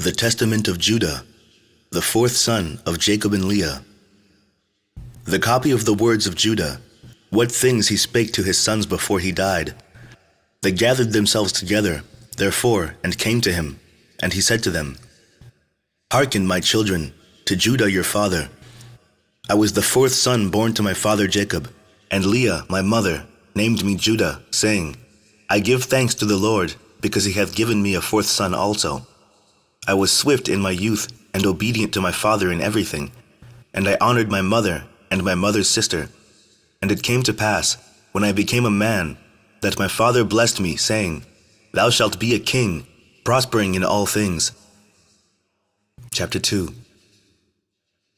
The Testament of Judah, the fourth son of Jacob and Leah. The copy of the words of Judah, what things he spake to his sons before he died. They gathered themselves together, therefore, and came to him, and he said to them, Hearken, my children, to Judah your father. I was the fourth son born to my father Jacob, and Leah, my mother, named me Judah, saying, I give thanks to the Lord, because he hath given me a fourth son also. I was swift in my youth, and obedient to my father in everything, and I honored my mother and my mother's sister. And it came to pass, when I became a man, that my father blessed me, saying, Thou shalt be a king, prospering in all things. Chapter 2.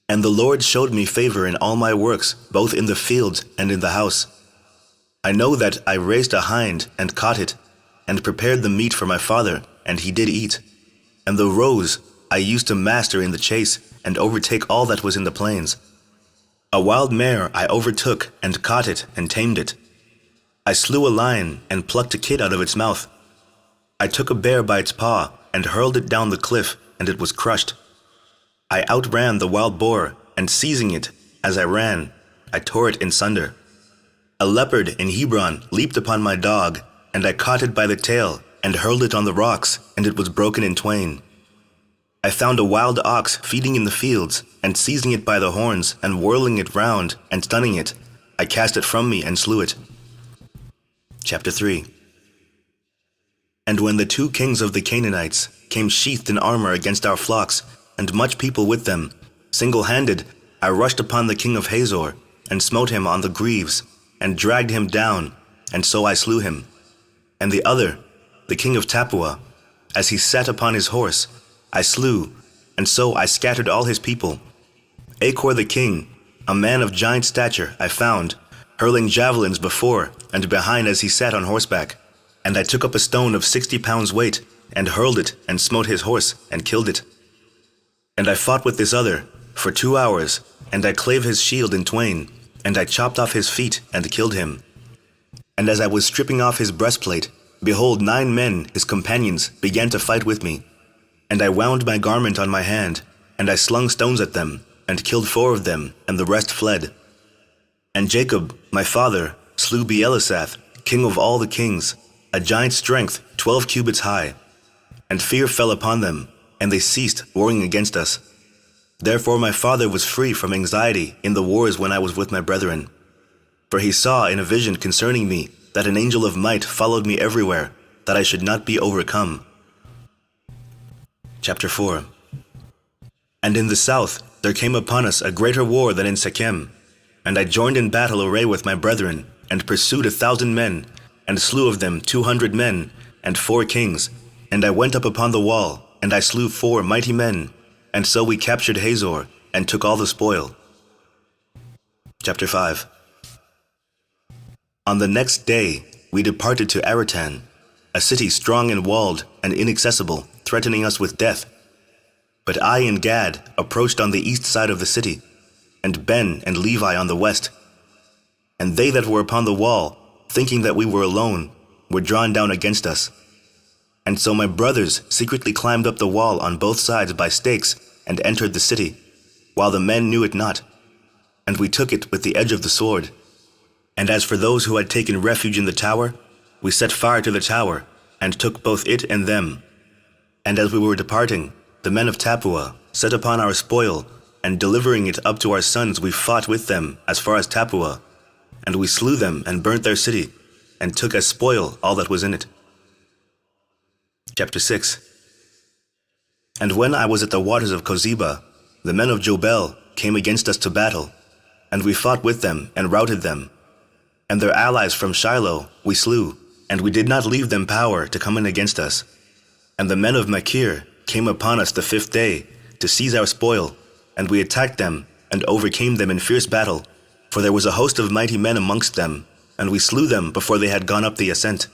And the Lord showed me favor in all my works, both in the field and in the house. I know that I raised a hind and caught it, and prepared the meat for my father, and he did eat. And the roes I used to master in the chase, and overtake all that was in the plains. A wild mare I overtook, and caught it, and tamed it. I slew a lion, and plucked a kid out of its mouth. I took a bear by its paw, and hurled it down the cliff, and it was crushed. I outran the wild boar, and seizing it, as I ran, I tore it in sunder. A leopard in Hebron leaped upon my dog, and I caught it by the tail, and hurled it on the rocks, and it was broken in twain. I found a wild ox feeding in the fields, and seizing it by the horns, and whirling it round, and stunning it, I cast it from me and slew it. Chapter 3. And when the 2 kings of the Canaanites came sheathed in armor against our flocks, and much people with them, single-handed, I rushed upon the king of Hazor, and smote him on the greaves, and dragged him down, and so I slew him. And the other, the king of Tappuah, as he sat upon his horse, I slew, and so I scattered all his people. Achor the king, a man of giant stature, I found, hurling javelins before and behind as he sat on horseback. And I took up a stone of 60 pounds weight, and hurled it, and smote his horse, and killed it. And I fought with this other for 2 hours, and I clave his shield in twain, and I chopped off his feet, and killed him. And as I was stripping off his breastplate, behold, 9 men, his companions, began to fight with me. And I wound my garment on my hand, and I slung stones at them, and killed 4 of them, and the rest fled. And Jacob, my father, slew Beelisath, king of all the kings, a giant strength, 12 cubits high. And fear fell upon them, and they ceased warring against us. Therefore my father was free from anxiety in the wars when I was with my brethren. For he saw in a vision concerning me that an angel of might followed me everywhere, that I should not be overcome. Chapter 4. And in the south there came upon us a greater war than in Shechem. And I joined in battle array with my brethren, and pursued 1,000 men, and slew of them 200 men, and 4 kings. And I went up upon the wall, and I slew 4 mighty men, and so we captured Hazor, and took all the spoil. Chapter 5. On the next day we departed to Aratan, a city strong and walled and inaccessible, threatening us with death. But I and Gad approached on the east side of the city, and Ben and Levi on the west. And they that were upon the wall, thinking that we were alone, were drawn down against us. And so my brothers secretly climbed up the wall on both sides by stakes, and entered the city, while the men knew it not. And we took it with the edge of the sword. And as for those who had taken refuge in the tower, we set fire to the tower, and took both it and them. And as we were departing, the men of Tappuah set upon our spoil, and delivering it up to our sons, we fought with them as far as Tappuah. And we slew them and burnt their city, and took as spoil all that was in it. Chapter 6. And when I was at the waters of Kozeba, the men of Jobel came against us to battle, and we fought with them and routed them. And their allies from Shiloh we slew, and we did not leave them power to come in against us. And the men of Machir came upon us the 5th day to seize our spoil, and we attacked them and overcame them in fierce battle, for there was a host of mighty men amongst them, and we slew them before they had gone up the ascent.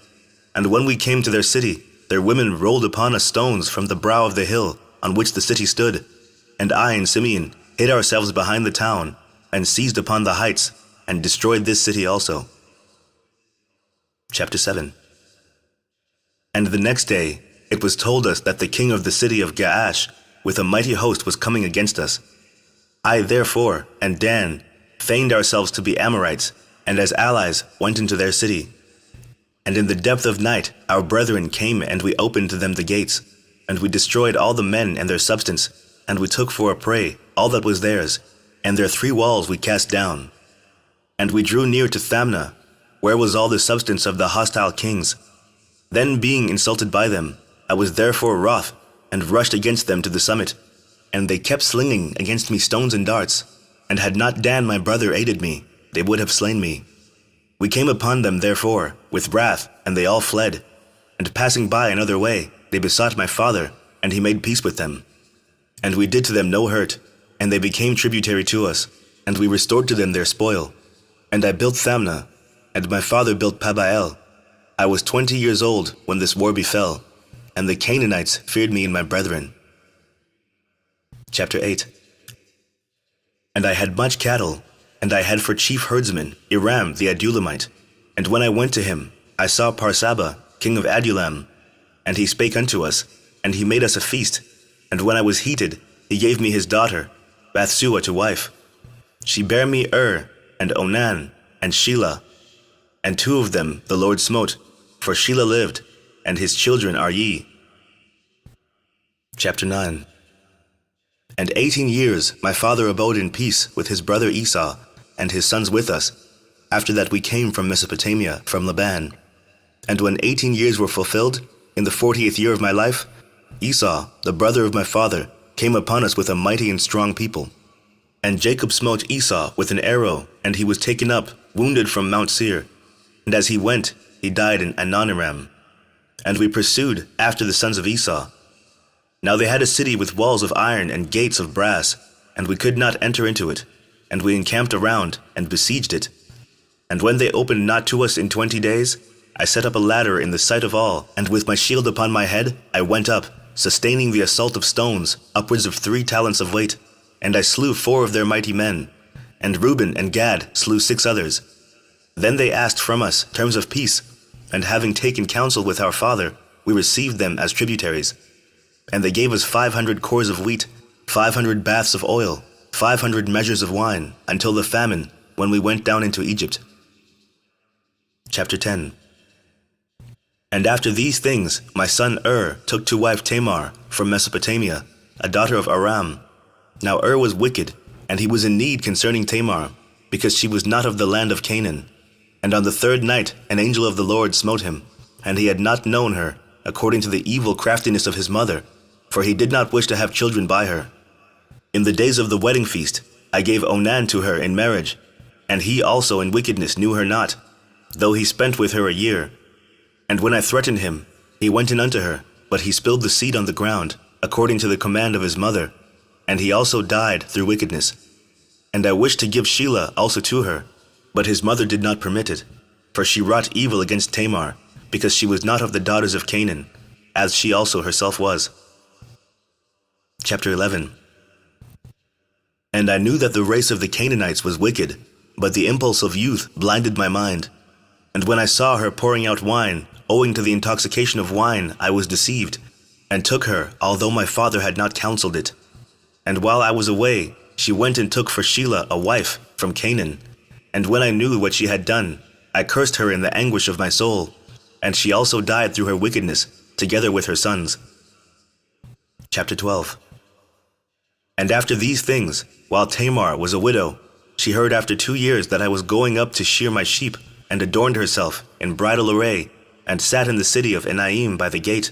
And when we came to their city, their women rolled upon us stones from the brow of the hill on which the city stood. And I and Simeon hid ourselves behind the town, and seized upon the heights, and destroyed this city also. Chapter 7. And the next day it was told us that the king of the city of Gaash with a mighty host was coming against us. I therefore and Dan feigned ourselves to be Amorites, and as allies went into their city. And in the depth of night our brethren came, and we opened to them the gates, and we destroyed all the men and their substance, and we took for a prey all that was theirs, and their 3 walls we cast down. And we drew near to Thamnah, where was all the substance of the hostile kings. Then being insulted by them, I was therefore wroth, and rushed against them to the summit. And they kept slinging against me stones and darts, and had not Dan my brother aided me, they would have slain me. We came upon them therefore with wrath, and they all fled. And passing by another way, they besought my father, and he made peace with them. And we did to them no hurt, and they became tributary to us, and we restored to them their spoil. And I built Thamnah, and my father built Pabael. I was 20 years old when this war befell, and the Canaanites feared me and my brethren. Chapter 8. And I had much cattle, and I had for chief herdsman Iram the Adulamite. And when I went to him, I saw Parsaba, king of Adulam. And he spake unto us, and he made us a feast. And when I was heated, he gave me his daughter, Bathsua, to wife. She bare me and Onan, and Shelah. And 2 of them the Lord smote, for Shelah lived, and his children are ye. Chapter 9. And 18 years my father abode in peace with his brother Esau, and his sons with us, after that we came from Mesopotamia, from Laban. And when 18 years were fulfilled, in the 40th year of my life, Esau, the brother of my father, came upon us with a mighty and strong people. And Jacob smote Esau with an arrow, and he was taken up, wounded from Mount Seir. And as he went, he died in Ananiram. And we pursued after the sons of Esau. Now they had a city with walls of iron and gates of brass, and we could not enter into it. And we encamped around and besieged it. And when they opened not to us in 20 days, I set up a ladder in the sight of all, and with my shield upon my head, I went up, sustaining the assault of stones, upwards of 3 talents of weight. And I slew 4 of their mighty men, and Reuben and Gad slew 6 others. Then they asked from us terms of peace, and having taken counsel with our father, we received them as tributaries. And they gave us 500 cores of wheat, 500 baths of oil, 500 measures of wine, until the famine, when we went down into Egypt. Chapter 10. And after these things, my son took to wife Tamar from Mesopotamia, a daughter of Aram. Now was wicked, and he was in need concerning Tamar, because she was not of the land of Canaan. And on the 3rd night an angel of the Lord smote him, and he had not known her, according to the evil craftiness of his mother, for he did not wish to have children by her. In the days of the wedding feast, I gave Onan to her in marriage, and he also in wickedness knew her not, though he spent with her a year. And when I threatened him, he went in unto her, but he spilled the seed on the ground, according to the command of his mother, and he also died through wickedness. And I wished to give Shelah also to her, but his mother did not permit it, for she wrought evil against Tamar, because she was not of the daughters of Canaan, as she also herself was. Chapter 11. And I knew that the race of the Canaanites was wicked, but the impulse of youth blinded my mind. And when I saw her pouring out wine, owing to the intoxication of wine, I was deceived, and took her, although my father had not counseled it. And while I was away, she went and took for Shelah a wife from Canaan. And when I knew what she had done, I cursed her in the anguish of my soul, and she also died through her wickedness, together with her sons. Chapter 12. And after these things, while Tamar was a widow, she heard after 2 years that I was going up to shear my sheep, and adorned herself in bridal array, and sat in the city of Enaim by the gate.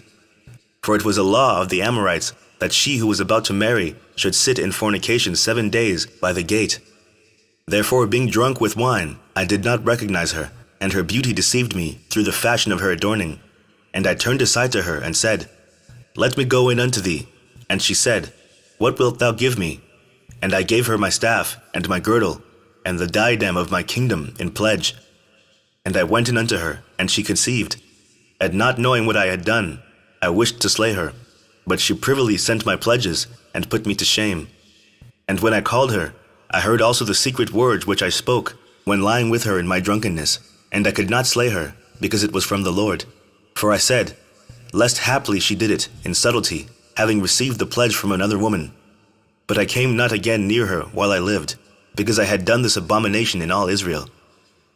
For it was a law of the Amorites that she who was about to marry should sit in fornication 7 days by the gate. Therefore, being drunk with wine, I did not recognize her, and her beauty deceived me through the fashion of her adorning. And I turned aside to her and said, Let me go in unto thee. And she said, What wilt thou give me? And I gave her my staff, and my girdle, and the diadem of my kingdom in pledge. And I went in unto her, and she conceived. And not knowing what I had done, I wished to slay her. But she privily sent my pledges, and put me to shame. And when I called her, I heard also the secret words which I spoke, when lying with her in my drunkenness. And I could not slay her, because it was from the Lord. For I said, lest haply she did it in subtlety, having received the pledge from another woman. But I came not again near her while I lived, because I had done this abomination in all Israel.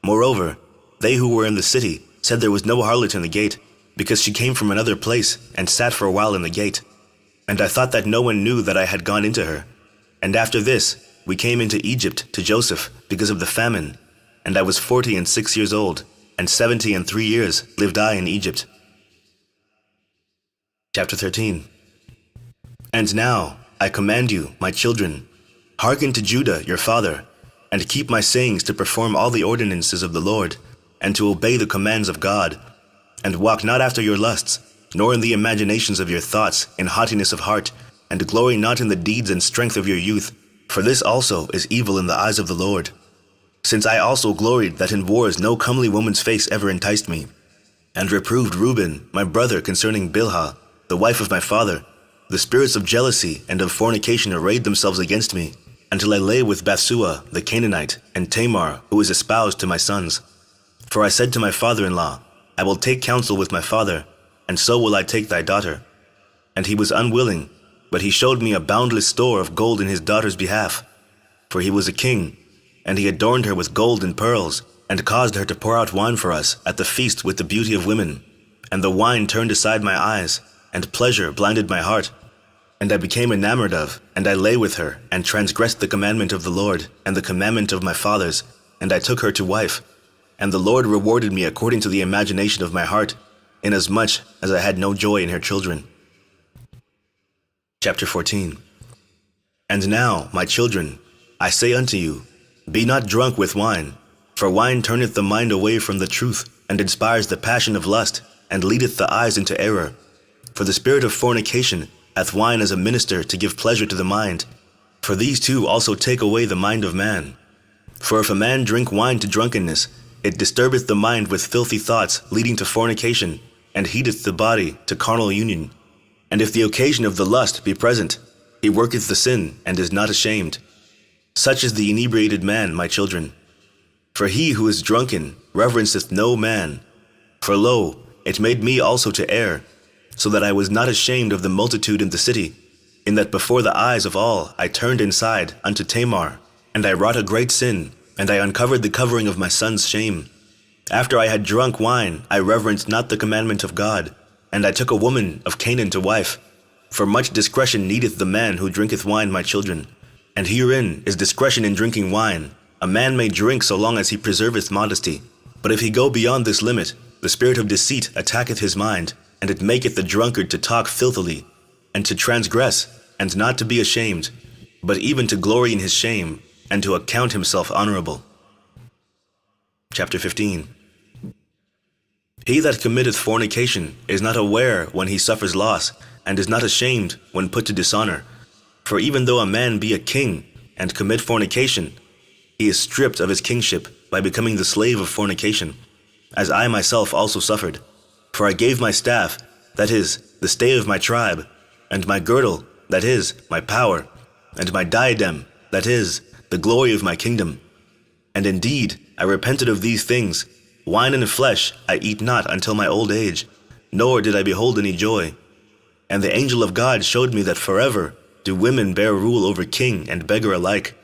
Moreover, they who were in the city said there was no harlot in the gate, because she came from another place and sat for a while in the gate. And I thought that no one knew that I had gone into her. And after this, we came into Egypt to Joseph because of the famine. And I was 46 years old, and 73 years lived I in Egypt. Chapter 13. And now I command you, my children, hearken to Judah your father, and keep my sayings to perform all the ordinances of the Lord, and to obey the commands of God, and walk not after your lusts, nor in the imaginations of your thoughts, in haughtiness of heart, and glory not in the deeds and strength of your youth, for this also is evil in the eyes of the Lord. Since I also gloried that in wars no comely woman's face ever enticed me, and reproved Reuben, my brother, concerning Bilhah, the wife of my father, the spirits of jealousy and of fornication arrayed themselves against me, until I lay with Bathshua the Canaanite, and Tamar, who is espoused to my sons. For I said to my father-in-law, I will take counsel with my father, and so will I take thy daughter. And he was unwilling, but he showed me a boundless store of gold in his daughter's behalf. For he was a king, and he adorned her with gold and pearls, and caused her to pour out wine for us at the feast with the beauty of women. And the wine turned aside my eyes, and pleasure blinded my heart. And I became enamored of, and I lay with her, and transgressed the commandment of the Lord, and the commandment of my fathers, and I took her to wife. And the Lord rewarded me according to the imagination of my heart, inasmuch as I had no joy in her children. Chapter 14. And now, my children, I say unto you, be not drunk with wine, for wine turneth the mind away from the truth, and inspires the passion of lust, and leadeth the eyes into error. For the spirit of fornication hath wine as a minister to give pleasure to the mind, for these two also take away the mind of man. For if a man drink wine to drunkenness, it disturbeth the mind with filthy thoughts, leading to fornication, and heateth the body to carnal union. And if the occasion of the lust be present, he worketh the sin, and is not ashamed. Such is the inebriated man, my children. For he who is drunken reverenceth no man. For lo, it made me also to err, so that I was not ashamed of the multitude in the city, in that before the eyes of all I turned inside unto Tamar, and I wrought a great sin, and I uncovered the covering of my son's shame. After I had drunk wine, I reverenced not the commandment of God, and I took a woman of Canaan to wife. For much discretion needeth the man who drinketh wine, my children. And herein is discretion in drinking wine. A man may drink so long as he preserveth modesty. But if he go beyond this limit, the spirit of deceit attacketh his mind, and it maketh the drunkard to talk filthily, and to transgress, and not to be ashamed, but even to glory in his shame, and to account himself honorable. Chapter 15. He that committeth fornication is not aware when he suffers loss, and is not ashamed when put to dishonor. For even though a man be a king, and commit fornication, he is stripped of his kingship by becoming the slave of fornication, as I myself also suffered. For I gave my staff, that is, the stay of my tribe, and my girdle, that is, my power, and my diadem, that is, the glory of my kingdom. And indeed, I repented of these things. Wine and flesh I eat not until my old age, nor did I behold any joy. And the angel of God showed me that forever do women bear rule over king and beggar alike.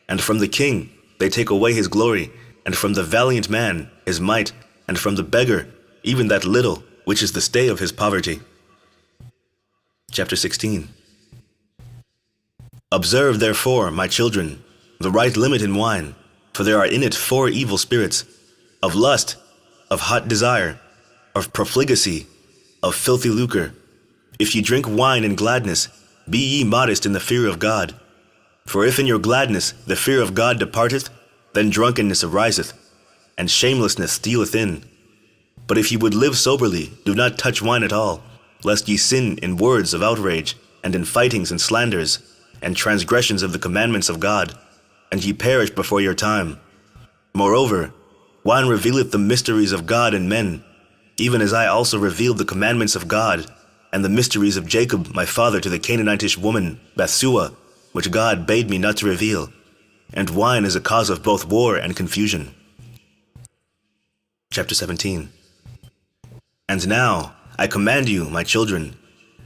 And from the king they take away his glory, and from the valiant man his might, and from the beggar even that little which is the stay of his poverty. Chapter 16. Observe therefore, my children, the right limit in wine, for there are in it 4 evil spirits, of lust, of hot desire, of profligacy, of filthy lucre. If ye drink wine in gladness, be ye modest in the fear of God. For if in your gladness the fear of God departeth, then drunkenness ariseth, and shamelessness stealeth in. But if ye would live soberly, do not touch wine at all, lest ye sin in words of outrage, and in fightings and slanders, and transgressions of the commandments of God, and ye perish before your time. Moreover, wine revealeth the mysteries of God and men, even as I also revealed the commandments of God, and the mysteries of Jacob my father to the Canaanitish woman, Bathshua, which God bade me not to reveal. And wine is a cause of both war and confusion. Chapter 17. And now I command you, my children,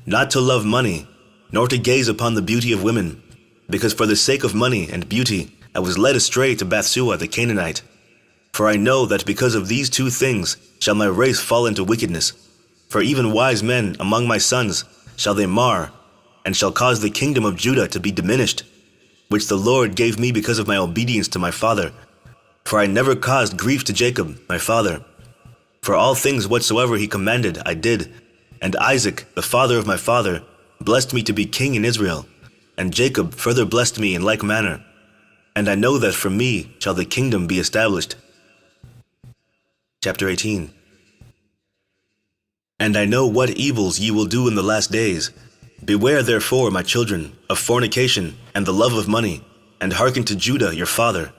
not to love money, nor to gaze upon the beauty of women, because for the sake of money and beauty I was led astray to Bathsheba the Canaanite. For I know that because of these two things shall my race fall into wickedness. For even wise men among my sons shall they mar, and shall cause the kingdom of Judah to be diminished, which the Lord gave me because of my obedience to my father. For I never caused grief to Jacob, my father. For all things whatsoever he commanded I did, and Isaac, the father of my father, blessed me to be king in Israel, and Jacob further blessed me in like manner. And I know that from me shall the kingdom be established. Chapter 18. And I know what evils ye will do in the last days. Beware therefore, my children, of fornication and the love of money, and hearken to Judah your father.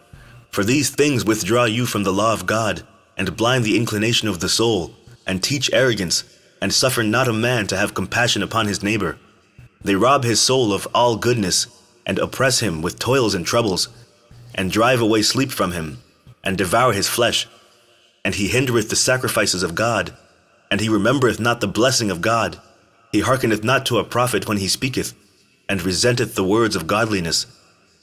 For these things withdraw you from the law of God, and blind the inclination of the soul, and teach arrogance, and suffer not a man to have compassion upon his neighbor. They rob his soul of all goodness, and oppress him with toils and troubles, and drive away sleep from him, and devour his flesh. And he hindereth the sacrifices of God, and he remembereth not the blessing of God. He hearkeneth not to a prophet when he speaketh, and resenteth the words of godliness.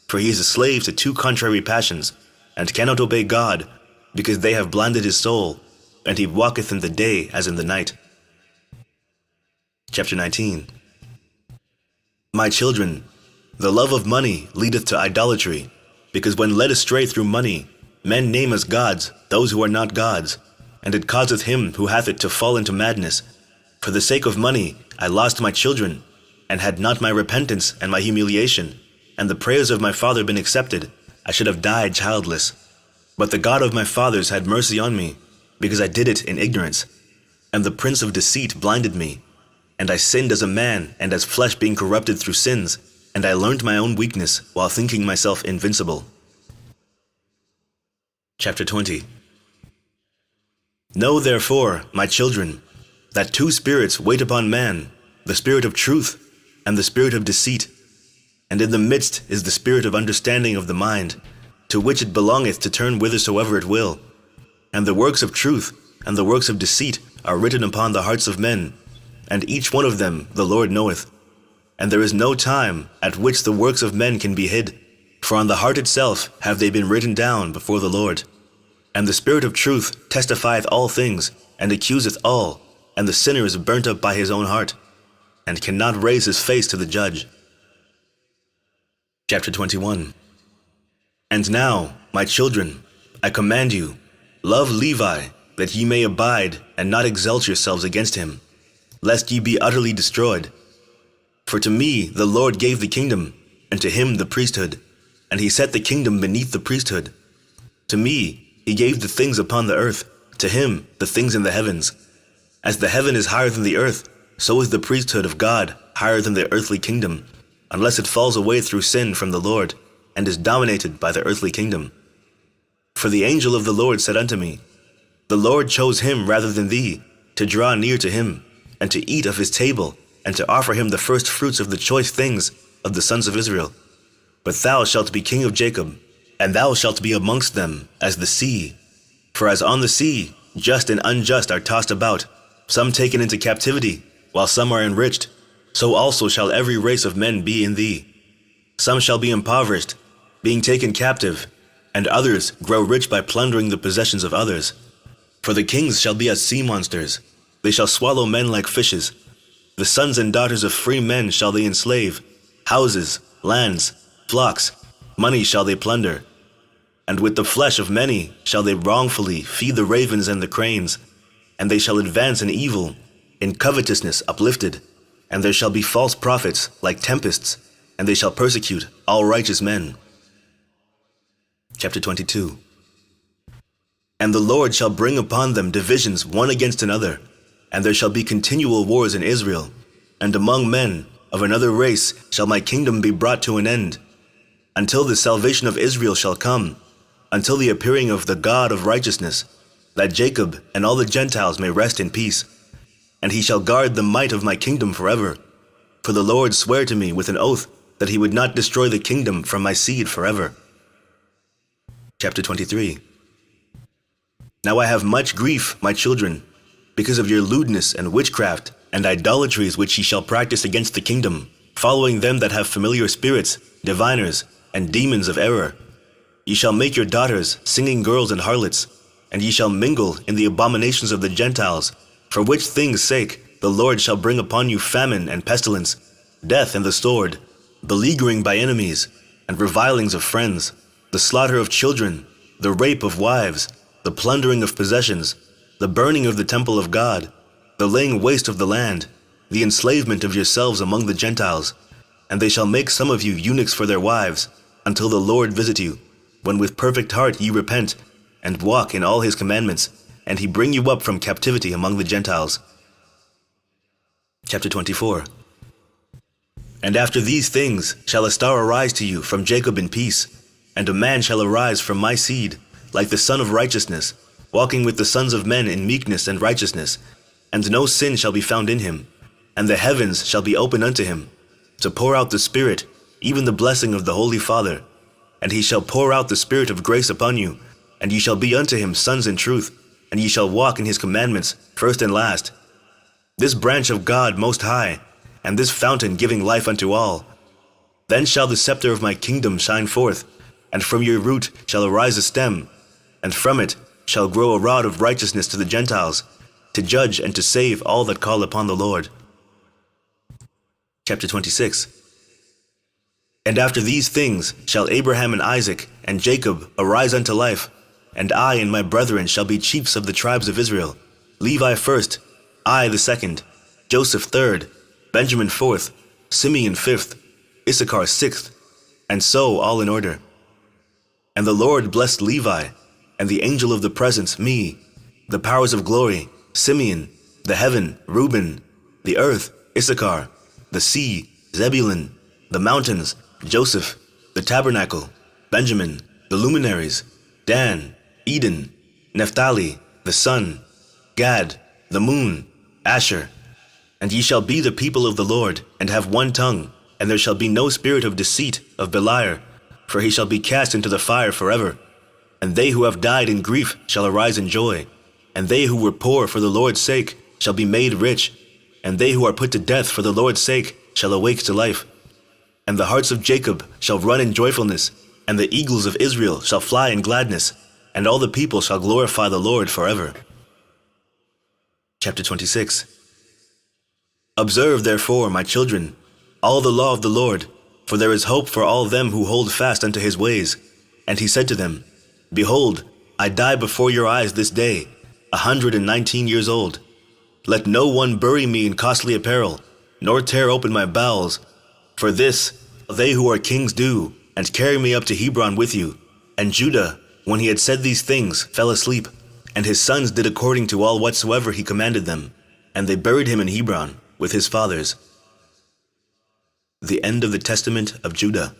For he is a slave to two contrary passions, and cannot obey God, because they have blinded his soul, and he walketh in the day as in the night. Chapter 19. My children, the love of money leadeth to idolatry, because when led astray through money, men name as gods those who are not gods, and it causeth him who hath it to fall into madness. For the sake of money I lost my children, and had not my repentance and my humiliation, and the prayers of my father been accepted, I should have died childless. But the God of my fathers had mercy on me, because I did it in ignorance. And the prince of deceit blinded me, and I sinned as a man, and as flesh being corrupted through sins, and I learned my own weakness, while thinking myself invincible. Chapter 20. Know therefore, my children, that two spirits wait upon man, the spirit of truth, and the spirit of deceit. And in the midst is the spirit of understanding of the mind, to which it belongeth to turn whithersoever it will. And the works of truth and the works of deceit are written upon the hearts of men, and each one of them the Lord knoweth. And there is no time at which the works of men can be hid, for on the heart itself have they been written down before the Lord. And the spirit of truth testifieth all things, and accuseth all, and the sinner is burnt up by his own heart, and cannot raise his face to the judge. Chapter 21. And now, my children, I command you, love Levi, that ye may abide, and not exalt yourselves against him, lest ye be utterly destroyed. For to me the Lord gave the kingdom, and to him the priesthood, and he set the kingdom beneath the priesthood. To me he gave the things upon the earth, to him the things in the heavens. As the heaven is higher than the earth, so is the priesthood of God higher than the earthly kingdom, unless it falls away through sin from the Lord, and is dominated by the earthly kingdom. For the angel of the Lord said unto me, The Lord chose him rather than thee, to draw near to him, and to eat of his table, and to offer him the first fruits of the choice things of the sons of Israel. But thou shalt be king of Jacob, and thou shalt be amongst them as the sea. For as on the sea, just and unjust are tossed about, some taken into captivity, while some are enriched, so also shall every race of men be in thee. Some shall be impoverished, being taken captive, and others grow rich by plundering the possessions of others. For the kings shall be as sea monsters, they shall swallow men like fishes. The sons and daughters of free men shall they enslave, houses, lands, flocks, money shall they plunder. And with the flesh of many shall they wrongfully feed the ravens and the cranes, and they shall advance in evil, in covetousness uplifted. And there shall be false prophets like tempests, and they shall persecute all righteous men. Chapter 22. And the Lord shall bring upon them divisions one against another, and there shall be continual wars in Israel, and among men of another race shall my kingdom be brought to an end, until the salvation of Israel shall come, until the appearing of the God of righteousness, that Jacob and all the Gentiles may rest in peace. And he shall guard the might of my kingdom forever. For the Lord sware to me with an oath that he would not destroy the kingdom from my seed forever. Chapter 23. Now I have much grief, my children, because of your lewdness and witchcraft and idolatries which ye shall practice against the kingdom, following them that have familiar spirits, diviners, and demons of error. Ye shall make your daughters singing girls and harlots, and ye shall mingle in the abominations of the Gentiles, for which things' sake the Lord shall bring upon you famine and pestilence, death and the sword, beleaguering by enemies, and revilings of friends, the slaughter of children, the rape of wives, the plundering of possessions, the burning of the temple of God, the laying waste of the land, the enslavement of yourselves among the Gentiles. And they shall make some of you eunuchs for their wives, until the Lord visit you, when with perfect heart ye repent, and walk in all his commandments, and he bring you up from captivity among the Gentiles. Chapter 24. And after these things shall a star arise to you from Jacob in peace, and a man shall arise from my seed, like the Son of Righteousness, walking with the sons of men in meekness and righteousness, and no sin shall be found in him. And the heavens shall be opened unto him, to pour out the Spirit, even the blessing of the Holy Father. And he shall pour out the Spirit of grace upon you, and ye shall be unto him sons in truth, and ye shall walk in his commandments, first and last. This branch of God most high, and this fountain giving life unto all. Then shall the scepter of my kingdom shine forth, and from your root shall arise a stem, and from it shall grow a rod of righteousness to the Gentiles, to judge and to save all that call upon the Lord. Chapter 26. And after these things shall Abraham and Isaac and Jacob arise unto life, and I and my brethren shall be chiefs of the tribes of Israel, Levi first, I the second, Joseph third, Benjamin fourth, Simeon fifth, Issachar sixth, and so all in order. And the Lord blessed Levi, and the angel of the presence me, the powers of glory, Simeon, the heaven, Reuben, the earth, Issachar, the sea, Zebulun, the mountains, Joseph, the tabernacle, Benjamin, the luminaries, Dan, Eden, Naphtali, the sun, Gad, the moon, Asher. And ye shall be the people of the Lord, and have one tongue, and there shall be no spirit of deceit, of Beliar, for he shall be cast into the fire forever. And they who have died in grief shall arise in joy, and they who were poor for the Lord's sake shall be made rich, and they who are put to death for the Lord's sake shall awake to life. And the hearts of Jacob shall run in joyfulness, and the eagles of Israel shall fly in gladness, and all the people shall glorify the Lord forever. Chapter 26. Observe therefore, my children, all the law of the Lord, for there is hope for all them who hold fast unto his ways. And he said to them, Behold, I die before your eyes this day, 119 years old. Let no one bury me in costly apparel, nor tear open my bowels. For this they who are kings do, and carry me up to Hebron with you. And Judah, when he had said these things, fell asleep, and his sons did according to all whatsoever he commanded them. And they buried him in Hebron with his fathers. The end of the testament of Judah.